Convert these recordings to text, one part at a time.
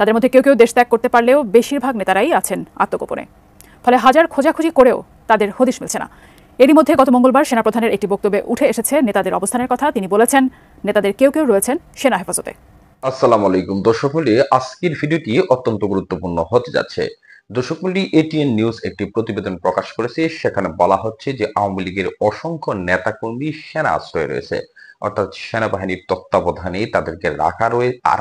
তাদের মধ্যে কেউ কেউ দেশ ত্যাগ করতে পারলেও বেশিরভাগ নেতারাই আছেন আত্মগোপনে। ফলে হাজার খোঁজাখুঁজি করেও তাদের হদিশ মিলছে না। এরই মধ্যে গত মঙ্গলবার সেনাপ্রধানের একটি বক্তব্যে উঠে এসেছে নেতাদের অবস্থানের কথা। তিনি বলেছেন, নেতাদের কেউ কেউ রয়েছেন সেনা হেফাজতে। আসসালামু আলাইকুম দর্শক মণ্ডলী, আজকের ভিডিওটি অত্যন্ত গুরুত্বপূর্ণ হতে যাচ্ছে। দর্শক মণ্ডলী, এটিএন নিউজ একটি প্রতিবেদন প্রকাশ করেছে। সেখানে বলা হচ্ছে যে আওয়ামী লীগের অসংখ্য নেতাকর্মী সেনা আশ্রয়ে রয়েছে, অর্থাৎ সেনাবাহিনীর তত্ত্বাবধানে তাদেরকে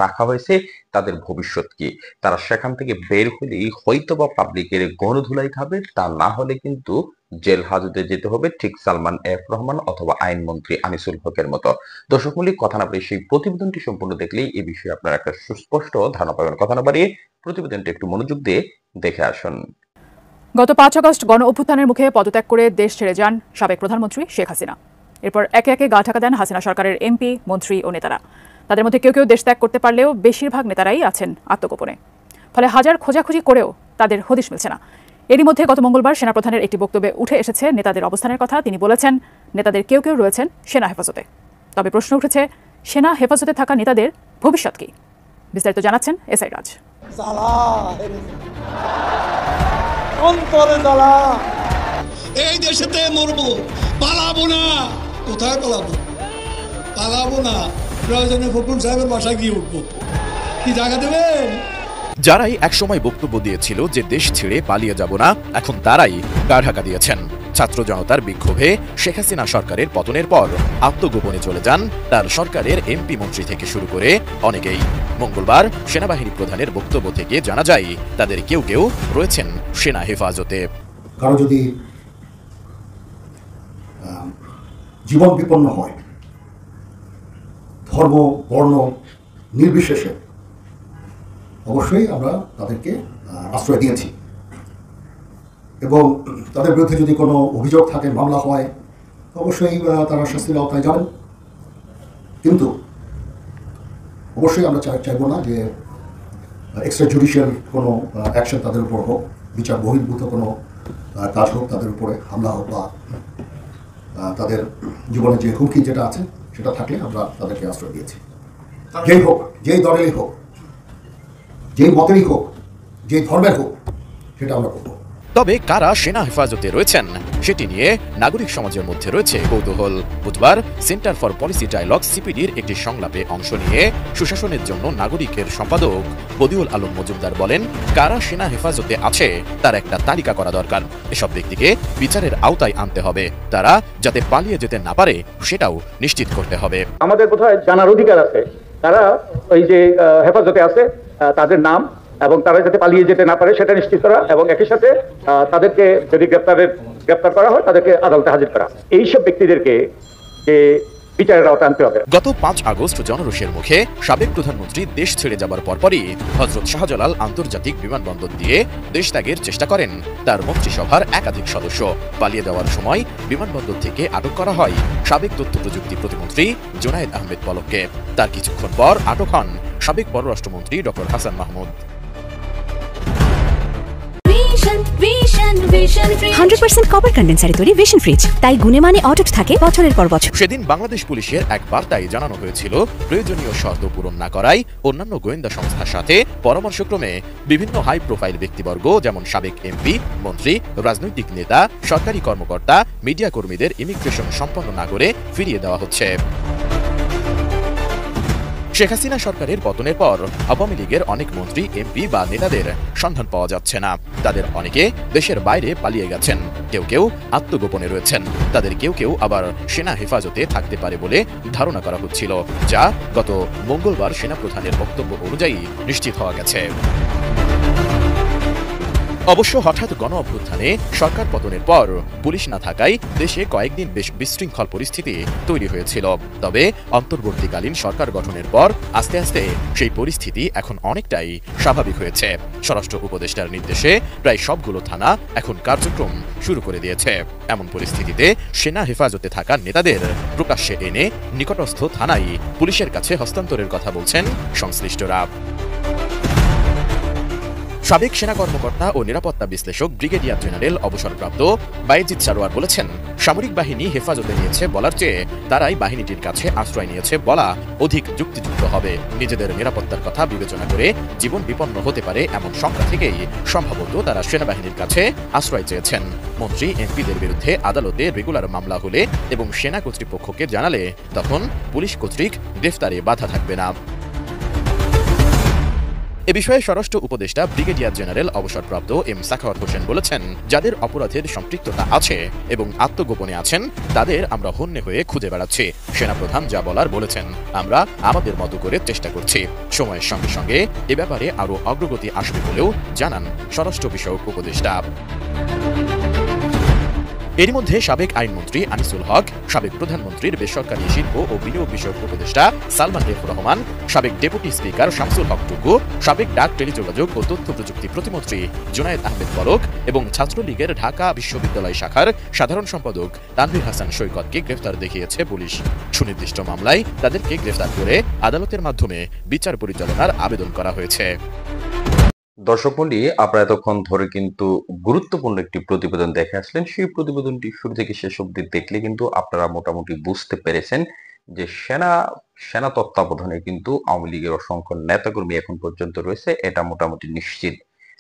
রাখা হয়েছে। তাদের ভবিষ্যৎ কি? তারা সেখান থেকে বের হলেই হয়তোবা পাবলিকের গণধুলাই খাবে, তা না হলে কিন্তু জেল হাজতে যেতে হবে, ঠিক সালমান এফ রহমান অথবা আইনমন্ত্রী আনিসুল হকের মতো। দর্শক মূল্য কথা না বাড়িয়ে সেই প্রতিবেদনটি সম্পূর্ণ দেখলেই এই বিষয়ে আপনারা একটা সুস্পষ্ট ধারণা পাবেন। কথা না বাড়িয়ে প্রতিবেদনটি একটু মনোযোগ দিয়ে দেখে আসুন। গত 5 আগস্ট গণ অভ্যুত্থানের মুখে পদত্যাগ করে দেশ ছেড়ে যান সাবেক প্রধানমন্ত্রী শেখ হাসিনা। এরপর একে একে গা ঢাকা দেন হাসিনা সরকারের এমপি, মন্ত্রী ও নেতারা। তাদের মধ্যে কেউ কেউ দেশ ত্যাগ করতে পারলেও বেশিরভাগ নেতারাই আছেন আত্মগোপনে। ফলে হাজার খোঁজাখুঁজি করেও তাদের হদিশ মিলছে না। এরই মধ্যে গত মঙ্গলবার সেনাপ্রধানের একটি বক্তব্যে উঠে এসেছে নেতাদের অবস্থানের কথা। তিনি বলেছেন, নেতাদের কেউ কেউ রয়েছেন সেনা হেফাজতে। তবে প্রশ্ন উঠেছে, সেনা হেফাজতে থাকা নেতাদের ভবিষ্যৎ কি? বিস্তারিত জানাচ্ছেন এসআই রাজ। এই দেশেতে মরবো, পালাবো না। কোথায় পালাবো? পালাবো না, প্রয়োজনে ফখরুল সাহেবের বাসায় গিয়ে উঠবো। কি জায়গা দেবেন? যারাই একসময় বক্তব্য দিয়েছিল যে দেশ ছেড়ে পালিয়ে যাব না, এখন তারাই গা ঢাকা দিয়েছেন। ছাত্র জনতার বিক্ষোভে শেখ হাসিনা সরকারের পতনের পর আত্মগোপনে চলে যান তার সরকারের এমপি, মন্ত্রী থেকে শুরু করে অনেকেই। মঙ্গলবার সেনাবাহিনী প্রধানের বক্তব্য থেকে জানা যায় তাদের কেউ কেউ রয়েছেন সেনা হেফাজতে। কারো যদি জীবন বিপন্ন হয়, ধর্ম বর্ণ নির্বিশেষে, অবশ্যই আমরা তাদেরকে আশ্রয় দিয়েছি এবং তাদের বিরুদ্ধে যদি কোনো অভিযোগ থাকে, মামলা হয়, অবশ্যই তারা শাস্তির আওতায় যাবেন। কিন্তু অবশ্যই আমরা চাইব না যে এক্সট্রা জুডিশিয়াল কোনো অ্যাকশন তাদের উপর হোক, বিচার বহির্ভূত কোনো কাজ হোক তাদের উপরে, হামলা হোক বা তাদের জীবনে যে হুমকি যেটা আছে সেটা থাকলে আমরা তাদেরকে আশ্রয় দিয়েছি। যেই হোক, যেই দলেরই হোক, যেই মতেরই হোক, যেই ধর্মের হোক, সেটা আমরা করব। তবে কারা সেনা হেফাজতে রয়েছেন সেটি নিয়ে নাগরিক সমাজের মধ্যে রয়েছে কৌতূহল। বুধবার সেন্টার ফর পলিসি ডায়ালগ সিপিডির একটি সংলাপে অংশ নিয়ে সুশাসনের জন্য নাগরিকের সম্পাদক বদিউল আলম মজুমদার বলেন, কারা সেনা হেফাজতে আছে তার একটা তালিকা করা দরকার। এসব ব্যক্তিকে বিচারের আওতায় আনতে হবে। তারা যাতে পালিয়ে যেতে না পারে সেটাও নিশ্চিত করতে হবে। আমাদের কোথায় জানার অধিকার আছে তারা ওই যে হেফাজতে আছে তাদের নাম এবং তারা যাতে পালিয়ে যেতে না পারে সেটা নিশ্চিত করা, এবং একই সাথে তাদেরকে যদি গ্রেপ্তার করা হয় তাদেরকে আদালতে হাজির করা। এইসব ব্যক্তিদেরকে যে বিচারের আওতায় আনতে হবে। গত 5 আগস্ট জনরোষের মুখে সাবেক প্রধানমন্ত্রী দেশ ছেড়ে যাবার পরপরই হযরত শাহজালাল আন্তর্জাতিক বিমানবন্দর দিয়ে দেশ ত্যাগের চেষ্টা করেন তার মন্ত্রিসভার একাধিক সদস্য। পালিয়ে যাওয়ার সময় বিমানবন্দর থেকে আটক করা হয় সাবেক তথ্য প্রযুক্তি প্রতিমন্ত্রী জুনায়েদ আহমেদ পলককে। তার কিছুক্ষণ পর আটক হন সাবেক পররাষ্ট্রমন্ত্রী ডক্টর হাসান মাহমুদ। 100% কপার কন্ডেন্সারে তৈরি ভিশন ফ্রিজ, তাই গুণে মানে অটুট থাকে বছরের পর বছর। সেদিন বাংলাদেশ পুলিশের এক বার্তায় জানানো হয়েছিল, প্রয়োজনীয় শর্ত পূরণ না করায় অন্যান্য গোয়েন্দা সংস্থার সাথে পরামর্শক্রমে বিভিন্ন হাই প্রোফাইল ব্যক্তিবর্গ যেমন সাবেক এমপি, মন্ত্রী, রাজনৈতিক নেতা, সরকারি কর্মকর্তা, মিডিয়া কর্মীদের ইমিগ্রেশন সম্পন্ন না করে ফিরিয়ে দেওয়া হচ্ছে। শেখ হাসিনা সরকারের পতনের পর আওয়ামী লীগের অনেক মন্ত্রী, এমপি বা নেতাদের সন্ধান পাওয়া যাচ্ছে না। তাদের অনেকে দেশের বাইরে পালিয়ে গেছেন, কেউ কেউ আত্মগোপনে রয়েছেন। তাদের কেউ কেউ আবার সেনা হেফাজতে থাকতে পারে বলে ধারণা করা হচ্ছিল, যা গত মঙ্গলবার সেনাপ্রধানের বক্তব্য অনুযায়ী নিশ্চিত হওয়া গেছে। অবশ্য হঠাৎ গণ অভ্যুত্থানে সরকার পতনের পর পুলিশ না থাকায় দেশে কয়েকদিন বেশ বিশৃঙ্খল পরিস্থিতি তৈরি হয়েছিল। তবে অন্তর্বর্তীকালীন সরকার গঠনের পর আস্তে আস্তে সেই পরিস্থিতি এখন অনেকটাই স্বাভাবিক হয়েছে। স্বরাষ্ট্র উপদেষ্টার নির্দেশে প্রায় সবগুলো থানা এখন কার্যক্রম শুরু করে দিয়েছে। এমন পরিস্থিতিতে সেনা হেফাজতে থাকা নেতাদের প্রকাশ্যে এনে নিকটস্থ থানায় পুলিশের কাছে হস্তান্তরের কথা বলছেন সংশ্লিষ্টরা। সাবেক সেনা কর্মকর্তা ও নিরাপত্তা বিশ্লেষক ব্রিগেডিয়ার জেনারেল অবসরপ্রাপ্ত বাইজিৎ সারোয়ার বলেছেন, সামরিক বাহিনী হেফাজতে নিয়েছে বলার চেয়ে তারাই বাহিনীটির কাছে আশ্রয় নিয়েছে বলা অধিক যুক্তিযুক্ত হবে। নিজেদের নিরাপত্তার কথা বিবেচনা করে জীবন বিপন্ন হতে পারে এমন শঙ্কা থেকেই সম্ভবত তারা সেনাবাহিনীর কাছে আশ্রয় চেয়েছেন। মন্ত্রী এমপিদের বিরুদ্ধে আদালতে রেগুলার মামলা হলে এবং সেনা কর্তৃপক্ষকে জানালে তখন পুলিশ কর্তৃক গ্রেফতারে বাধা থাকবে না। এ বিষয়ে স্বরাষ্ট্র উপদেষ্টা ব্রিগেডিয়ার জেনারেল অবসরপ্রাপ্ত এম সাখাওয়াত হোসেন বলেছেন, যাদের অপরাধের সম্পৃক্ততা আছে এবং আত্মগোপনে আছেন তাদের আমরা হন্যে হয়ে খুঁজে বেড়াচ্ছি। সেনাপ্রধান যা বলার বলেছেন, আমরা আমাদের মতো করে চেষ্টা করছি। সময়ের সঙ্গে সঙ্গে এ ব্যাপারে আরও অগ্রগতি আসবে বলেও জানান স্বরাষ্ট্র বিষয়ক উপদেষ্টা। এর মধ্যে সাবেক আইনমন্ত্রী আনিসুল হক, সাবেক প্রধানমন্ত্রীর বেসরকারি শিল্প ও বিনিয়োগ বিষয়ক উপদেষ্টা সালমান এফ রহমান, সাবেক ডেপুটি স্পিকার শামসুল হক টুকু, সাবেক ডাক টেলিযোগাযোগ ও তথ্য প্রযুক্তি প্রতিমন্ত্রী জুনায়েদ আহমেদ পলক এবং ছাত্রলীগের ঢাকা বিশ্ববিদ্যালয় শাখার সাধারণ সম্পাদক তানভীর হাসান সৈকতকে গ্রেফতার দেখিয়েছে পুলিশ। সুনির্দিষ্ট মামলায় তাদেরকে গ্রেফতার করে আদালতের মাধ্যমে বিচার পরিচালনার আবেদন করা হয়েছে। দর্শক মণ্ডলী, আপনারা এতক্ষণ ধরে কিন্তু গুরুত্বপূর্ণ একটি প্রতিবেদন দেখে আসলেন। সেই প্রতিবেদনটি শুরু থেকে শেষ অবধি দেখলে কিন্তু আপনারা মোটামুটি বুঝতে পেরেছেন যে সেনা তত্ত্বাবধানে কিন্তু আওয়ামী লীগের অসংখ্য নেতাকর্মী এখন পর্যন্ত রয়েছে, এটা মোটামুটি নিশ্চিত।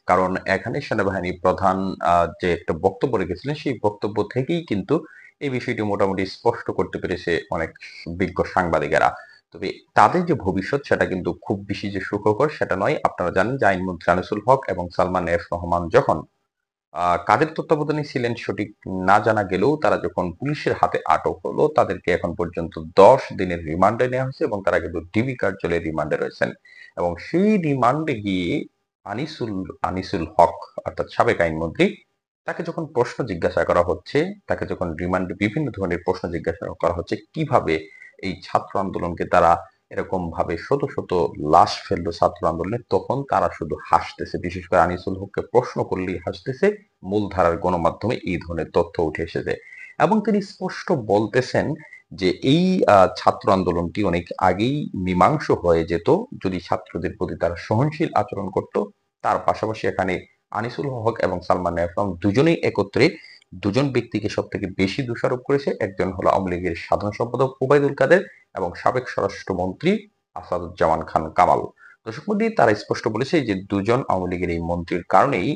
কারণ এখানে সেনাবাহিনী প্রধান যে একটা বক্তব্য রেখেছিলেন, সেই বক্তব্য থেকেই কিন্তু এই বিষয়টি মোটামুটি স্পষ্ট করতে পেরেছে অনেক বিজ্ঞ সাংবাদিকেরা। তবে তাদের যে ভবিষ্যৎ সেটা কিন্তু খুব বেশি যে সুখকর সেটা নয়। আপনারা জানেন যে আইনমন্ত্রী আনিসুল হক এবং সালমান এফ রহমান যখন কাদের তত্ত্বাবধানে ছিলেন সঠিক না জানা গেলেও তারা যখন পুলিশের হাতে আটক হলো, তাদেরকে এখন পর্যন্ত 10 দিনের রিমান্ডে নেওয়া হয়েছে এবং তারা কিন্তু ডিবি কার্যালয়ে রিমান্ডে রয়েছেন। এবং সেই রিমান্ডে গিয়ে আনিসুল হক অর্থাৎ সাবেক আইনমন্ত্রী, তাকে যখন প্রশ্ন জিজ্ঞাসা করা হচ্ছে, তাকে যখন রিমান্ডে বিভিন্ন ধরনের প্রশ্ন জিজ্ঞাসা করা হচ্ছে, কিভাবে এই ছাত্র আন্দোলনকে তারা এরকম ভাবে শত শত লাশ ফেললো ছাত্র আন্দোলনে, তখন তারা শুধু হাসতেছে। বিশেষ করে আনিসুল হককে প্রশ্ন করলেই হাসতেছে। মূলধারার গণমাধ্যমে এই ধরনের তথ্য উঠে এসেছে এবং তিনি স্পষ্ট বলতেছেন যে এই ছাত্র আন্দোলনটি অনেক আগেই মীমাংস হয়ে যেত যদি ছাত্রদের প্রতি তারা সহনশীল আচরণ করত। তার পাশাপাশি এখানে আনিসুল হক এবং সালমান এফ রহমান দুজনেই একত্রে দুজন ব্যক্তিকে সব থেকে বেশি দোষারোপ করেছে। একজন হলো আওয়ামী লীগের সাধারণ সম্পাদক ওবায়দুল কাদের এবং সাবেক স্বরাষ্ট্রমন্ত্রী আসাদুজ্জামান খান কামাল। দর্শক মণ্ডলী, তারা স্পষ্ট বলেছে যে দুজন আওয়ামী লীগের এই মন্ত্রীর কারণেই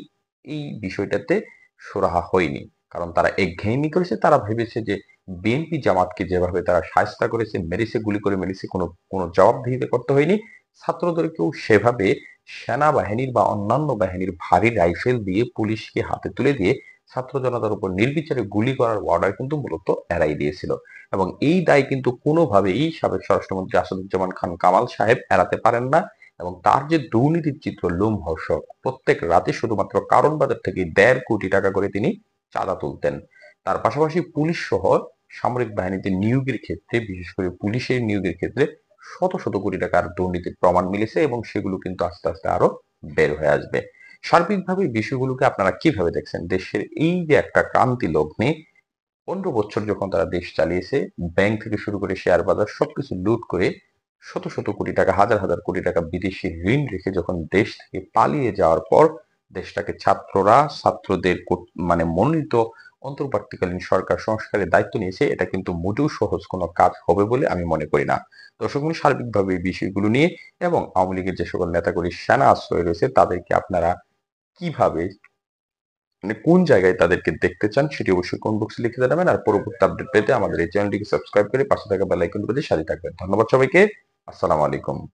এই বিষয়টাতে সুরাহা হয়নি। কারণ তারা একঘেয়েমি করেছে। তারা ভেবেছে যে বিএনপি জামাতকে যেভাবে তারা শায়েস্তা করেছে, মেরেছে, গুলি করে মেরেছে, কোনো জবাবদিহিতা করতে হয়নি। ছাত্রদেরকেও সেভাবে সেনাবাহিনীর বা অন্যান্য বাহিনীর ভারী রাইফেল দিয়ে পুলিশকে হাতে তুলে দিয়ে ছাত্র জনতার উপর নির্বিচারে গুলি করার অর্ডার কিন্তু মূলত এড়াই দিয়েছিল। এবং এই দায় কিন্তু কোনোভাবেই সাবেক স্বরাষ্ট্রমন্ত্রী আসাদুজ্জামান খান কামাল সাহেব এড়াতে পারেন না। এবং তার যে দুর্নীতির চিত্র লোমহর্ষক, প্রত্যেক রাতে শুধুমাত্র কারণ বাজার থেকে 1.5 কোটি টাকা করে তিনি চাঁদা তুলতেন। তার পাশাপাশি পুলিশ সহ সামরিক বাহিনীতে নিয়োগের ক্ষেত্রে, বিশেষ করে পুলিশের নিয়োগের ক্ষেত্রে শত শত কোটি টাকার দুর্নীতির প্রমাণ মিলেছে এবং সেগুলো কিন্তু আস্তে আস্তে আরো বের হয়ে আসবে। সার্বিকভাবে বিষয়গুলোকে আপনারা কিভাবে দেখছেন? দেশের এই যে একটা ক্রান্তি লগ্নে 15 বছর যখন তারা দেশ চালিয়েছে, ব্যাংক থেকে শুরু করে শেয়ার বাজার সবকিছু লুট করে শত শত কোটি টাকা, হাজার হাজার কোটি টাকা বিদেশি ঋণ রেখে যখন দেশ থেকে পালিয়ে যাওয়ার পর দেশটাকে ছাত্রদের মনোনীত অন্তর্বর্তীকালীন সরকার সংস্কারের দায়িত্ব নিয়েছে, এটা কিন্তু মোটেও সহজ কোনো কাজ হবে বলে আমি মনে করি না। দর্শক, সার্বিকভাবে এই বিষয়গুলো নিয়ে এবং আওয়ামী লীগের যে সকল নেতাকর্মী সেনা আশ্রয় রয়েছে তাদেরকে আপনারা কিভাবে কোন জায়গায় তাদেরকে দেখতে চান সেটি অবশ্যই কমেন্ট বক্সে লিখে জানাবেন। আর পরবর্তী আপডেট পেতে আমাদের এই চ্যানেলটিকে সাবস্ক্রাইব করে পাশে থাকা বেল আইকন বাজিয়ে সাথে থাকবেন। ধন্যবাদ সবাইকে। আসসালামু আলাইকুম।